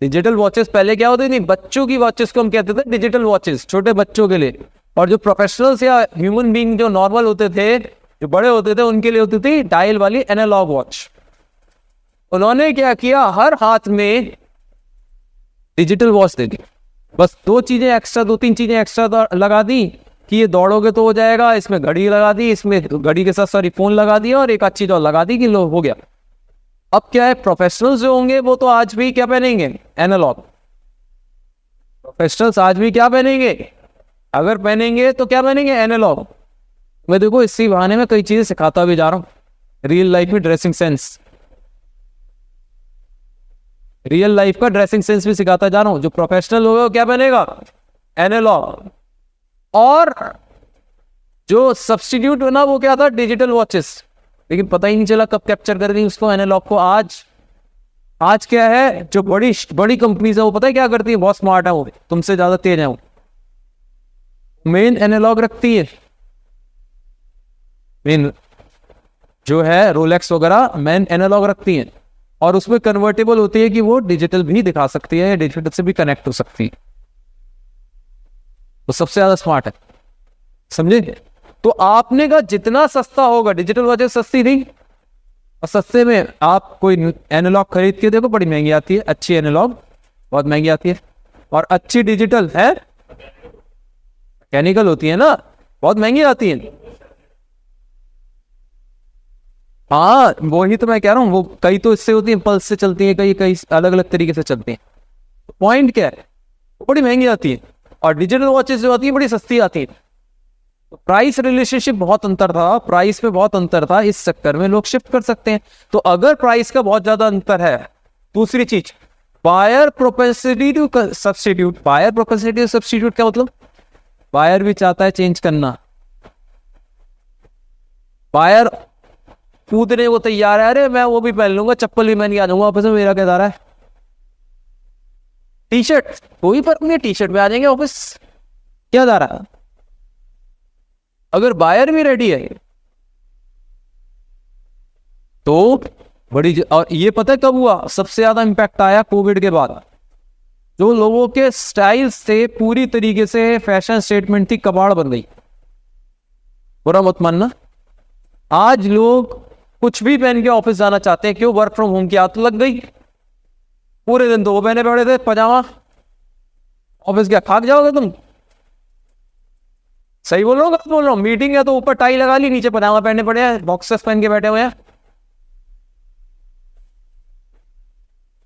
डिजिटल वॉचेस पहले क्या होती थी? बच्चों की वॉचेस को हम कहते थे डिजिटल वॉचेस, छोटे बच्चों के लिए। और जो प्रोफेशनल्स या ह्यूमन बीइंग जो नॉर्मल होते थे, जो बड़े होते थे, उनके लिए होती थी डायल वाली एनालॉग वॉच। उन्होंने क्या किया? हर हाथ में डिजिटल वॉच दे दी। बस दो तीन चीजें एक्स्ट्रा लगा दी कि ये दौड़ोगे तो हो जाएगा। इसमें घड़ी लगा दी, इसमें घड़ी के साथ फोन लगा दिया और एक अच्छी चीज और लगा दी कि लो हो गया। अब क्या है, प्रोफेशनल्स जो होंगे वो तो आज भी क्या पहनेंगे? एनालॉग। प्रोफेशनल्स आज भी क्या पहनेंगे? अगर पहनेंगे तो क्या पहनेंगे? एनालॉग। मैं देखो इसी बहाने में कई चीजें सिखाता भी जा रहा हूं। रियल लाइफ में ड्रेसिंग सेंस, रियल लाइफ का ड्रेसिंग सेंस भी सिखाता जा रहा हूं। जो प्रोफेशनल होगा वो क्या पहनेगा? एनालॉग। और जो सब्स्टिट्यूट बना वो क्या था? Digital watches. लेकिन पता ही नहीं चला कब कैप्चर कर दी उसको, एनालॉग को। आज क्या है, जो बड़ी कंपनीज है वो पता है क्या करती है? बहुत स्मार्ट है वो, तुमसे ज्यादा तेज है वो। मेन एनालॉग रखती है, मेन जो है रोलेक्स वगैरह मेन एनालॉग रखती है। और उसमें कन्वर्टेबल होती है कि वो डिजिटल भी दिखा सकती है या डिजिटल से भी कनेक्ट हो सकती है। तो सबसे ज्यादा स्मार्ट है, समझे। तो आपने कहा जितना सस्ता होगा, डिजिटल वॉच सस्ती नहीं, और सस्ते में आप कोई एनालॉग खरीद के देखो, बड़ी महंगी आती है। अच्छी एनालॉग बहुत महंगी आती है, और अच्छी डिजिटल है मैकेनिकल होती है ना, बहुत महंगी आती है। हाँ वही तो मैं कह रहा हूँ, वो कई तो इससे होती है, पल्स से चलती है, कई कई अलग अलग तरीके से चलती हैं। पॉइंट क्या है, वो बड़ी महंगी आती है, और डिजिटल वॉचेस जो आती है बड़ी सस्ती आती है। तो प्राइस रिलेशनशिप बहुत अंतर था, प्राइस में बहुत अंतर था, इस चक्कर में लोग शिफ्ट कर सकते हैं। तो अगर प्राइस का बहुत ज्यादा अंतर है, दूसरी चीज buyer propensity to substitute. Buyer propensity to substitute क्या मतलब, बायर भी चाहता है चेंज करना, बायर कूदने को तैयार है, अरे मैं वो भी पहन लूंगा, चप्पल भी मैं नहीं आ जाऊंगा ऑफिस में, मेरा क्या दारा है, टी शर्ट कोई फर्क नहीं, टी शर्ट में आ जाएंगे ऑफिस, क्या दारा है। अगर बायर भी रेडी है तो बड़ी। और ये पता है कब हुआ सबसे ज्यादा इंपैक्ट आया, कोविड के बाद। जो लोगों के स्टाइल से पूरी तरीके से फैशन स्टेटमेंट थी, कबाड़ बन गई। बुरा मत मानना, आज लोग कुछ भी पहन के ऑफिस जाना चाहते हैं, क्यों, वर्क फ्रॉम होम की आदत लग गई। पूरे दिन तो वो पहने पड़े थे पजामा, ऑफिस क्या खाक जाओगे तुम। सही बोल रहा हूँ, बोल रहा हूँ, मीटिंग है तो ऊपर टाई लगा ली, नीचे पजामा पहनने पड़े हैं, बॉक्सेस पहन के बैठे हुए हैं।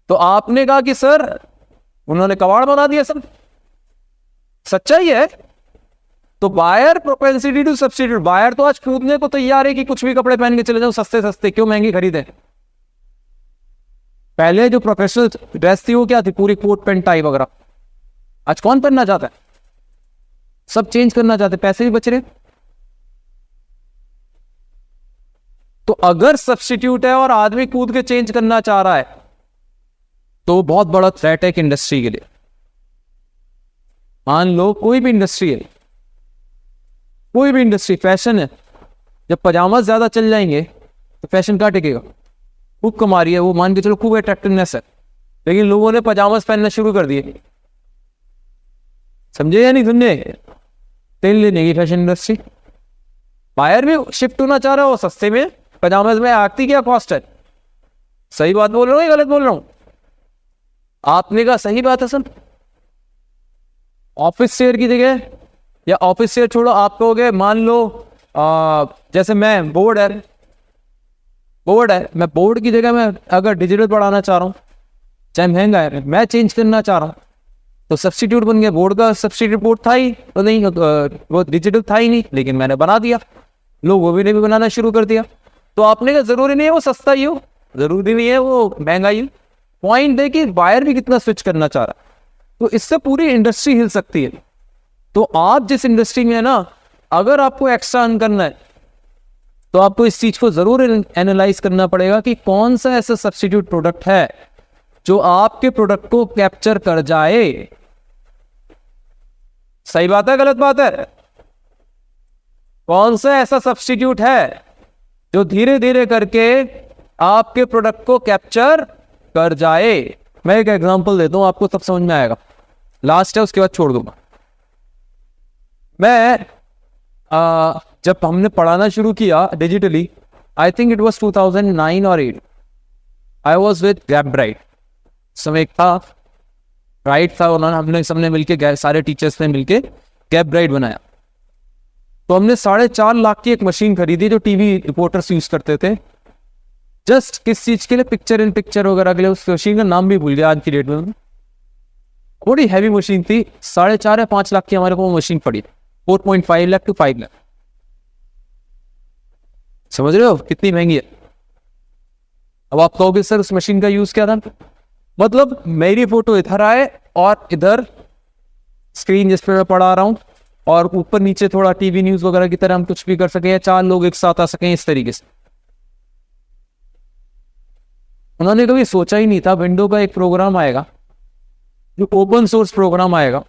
तो आपने कहा कि सर उन्होंने कबाड़ बना दिया सर, सच्चाई है। तो buyer propensity to substitute, buyer तो आज कूदने को तैयार है कि कुछ भी कपड़े पहन के चले जाओ, सस्ते सस्ते, क्यों महंगी खरीदे। पहले जो प्रोफेशनल ड्रेस थी वो क्या थी, पूरी कोट पैंट टाई वगैरह। आज कौन पहनना चाहता है, सब चेंज करना चाहते, पैसे भी बच रहे। तो अगर सब्स्टिट्यूट है और आदमी कूद के चेंज करना चाह रहा है, तो बहुत बड़ा थ्रेट है एक इंडस्ट्री के लिए। मान लो कोई भी इंडस्ट्री है, कोई भी इंडस्ट्री, फैशन है, जब पजामा ज्यादा चल जाएंगे तो फैशन कहाँ टिकेगा। खूब कमा रही है वो, मान के चलो खूब अट्रैक्टिवनेस है, लेकिन लोगों ने पजामास पहनना शुरू कर दिए, समझे या नहीं समझे। तेल लेने की फैशन इंडस्ट्री, बायर भी शिफ्ट होना चाह रहा हो सस्ते में, पजामास में आती क्या कॉस्ट है। सही बात बोल रहा हूँ या गलत बोल रहा हूँ, आपने कहा सही बात है सर। ऑफिस शेयर की जगह, या ऑफिस शेयर छोड़ो, आप कहोगे मान लो जैसे मैं बोर्ड है, मैं बोर्ड की जगह में अगर डिजिटल पढ़ाना चाह रहा हूं, चाहे महंगा है, मैं चेंज करना चाह रहा हूं, तो सब्स्टिट्यूट बन गया। बोर्ड का सब्स्टिट्यूट बोर्ड था ही तो नहीं, वो डिजिटल था ही नहीं, लेकिन मैंने बना दिया, लोग वो भी बनाना शुरू कर दिया। तो आपने कहा जरूरी नहीं है वो सस्ता ही हो, जरूरी नहीं है वो महंगा ही हो। पॉइंट है कि बायर भी कितना स्विच करना चाह रहा है, तो इससे पूरी इंडस्ट्री हिल सकती है। तो आप जिस इंडस्ट्री में है ना, अगर आपको एक्स्ट्रा अर्न करना है तो आपको इस चीज को जरूर एनालाइज करना पड़ेगा कि कौन सा ऐसा सब्स्टिट्यूट प्रोडक्ट है जो आपके प्रोडक्ट को कैप्चर कर जाए। सही बात है गलत बात है, कौन सा ऐसा सब्स्टिट्यूट है जो धीरे धीरे करके आपके प्रोडक्ट को कैप्चर कर जाए। मैं एक एग्जांपल देता हूं, आपको सब समझ में आएगा, लास्ट है उसके बाद छोड़ दूंगा। मैं जब हमने पढ़ाना शुरू किया digitally, I think it was 2009 और 8, आई वाज विद गैब्राइट। समय था राइट था, उन्होंने हमने सबने मिलके, सारे टीचर्स ने मिलके गैब्राइट बनाया। तो हमने 4.5 लाख की एक मशीन खरीदी जो टीवी रिपोर्टर्स यूज करते थे, जस्ट किस चीज के लिए, पिक्चर इन पिक्चर वगैरह के लिए। उस मशीन का नाम भी भूल गया आज की डेट में। बड़ी हैवी मशीन थी, 4.5 या 5 लाख की हमारे को मशीन पड़ी, 4.5 लाख to 5 लाख। समझ रहे हो कितनी महंगी है। अब आप कहोगे सर उस मशीन का यूज क्या था, मतलब मेरी फोटो इधर आए और इधर स्क्रीन जिस पे मैं पढ़ा रहा हूं, और ऊपर नीचे थोड़ा टीवी न्यूज वगैरह की तरह हम कुछ भी कर सके, 4 लोग एक साथ आ सके, इस तरीके से। उन्होंने कभी सोचा ही नहीं था विंडो का एक प्रोग्राम आएगा जो ओपन सोर्स प्रोग्राम आएगा,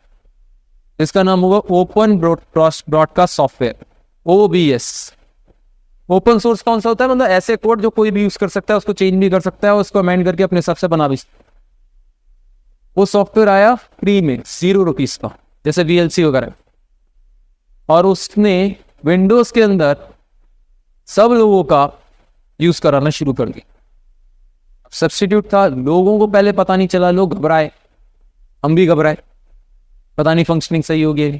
इसका नाम होगा open broadcast software, OBS। Open source कौन सा होता है? मतलब ऐसे कोड जो कोई भी यूज कर सकता है, उसको चेंज भी कर सकता है, उसको अमेंड करके अपने हिसाब से बना भी सकता है। वो सॉफ्टवेयर आया फ्री में ₹0 का, जैसे VLC वगैरह, और उसने विंडोज के अंदर सब लोगों का यूज कराना शुरू कर दिया। सब्स्टिट्यूट था, लोगों को पहले पता नहीं चला, लोग घबराए, हम भी घबराए, पता नहीं फंक्शनिंग सही होगी।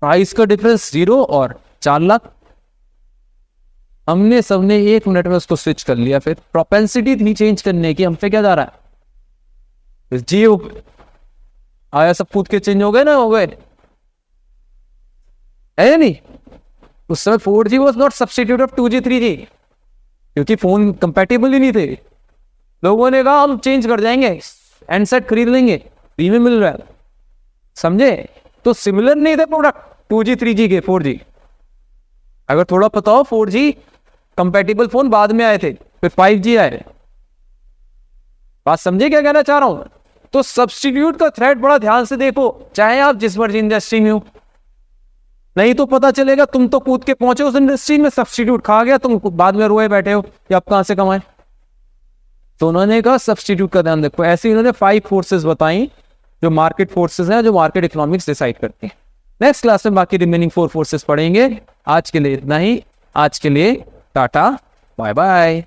प्राइस का डिफरेंस 0 और 4 लाख। हमने सबने 1 मिनट में उसको स्विच कर लिया। फिर प्रोपेंसिटी थी चेंज करने की, हम पे क्या जा रहा है? जियो आया, सब कूद के चेंज हो गए ना, हो गए, है नहीं? उस समय 4G was not substitute of 2G 3G, क्योंकि फोन कंपेटेबल ही नहीं थे। लोगों ने कहा हम चेंज कर जाएंगे, हैंडसेट खरीद लेंगे, फ्री में मिल रहा है, समझे? तो सिमिलर नहीं थे प्रोडक्ट 2G 3G के 4G। अगर थोड़ा पता हो, 4G कंपेटेबल फोन बाद में आए थे, फिर 5G आए। बात समझे क्या कहना चाह रहा हूं? तो सब्स्टिट्यूट का थ्रेड बड़ा ध्यान से देखो, चाहे आप जिस मर्जी इंडस्ट्री में हो। नहीं तो पता चलेगा तुम तो कूद के पहुंचे उस इंडस्ट्री में, सब्स्टिट्यूट खा गया, तुम बाद में रोए बैठे हो कि आप कहां से कमाए। तो उन्होंने कहा सब्स्टिट्यूट का ध्यान रखो। ऐसे इन्होंने 5 फोर्सेस बताई जो मार्केट फोर्सेस हैं, जो मार्केट इकोनॉमिक्स डिसाइड करते हैं। नेक्स्ट क्लास में बाकी रिमेनिंग 4 फोर्सेस पढ़ेंगे। आज के लिए इतना ही। आज के लिए टाटा, बाय बाय।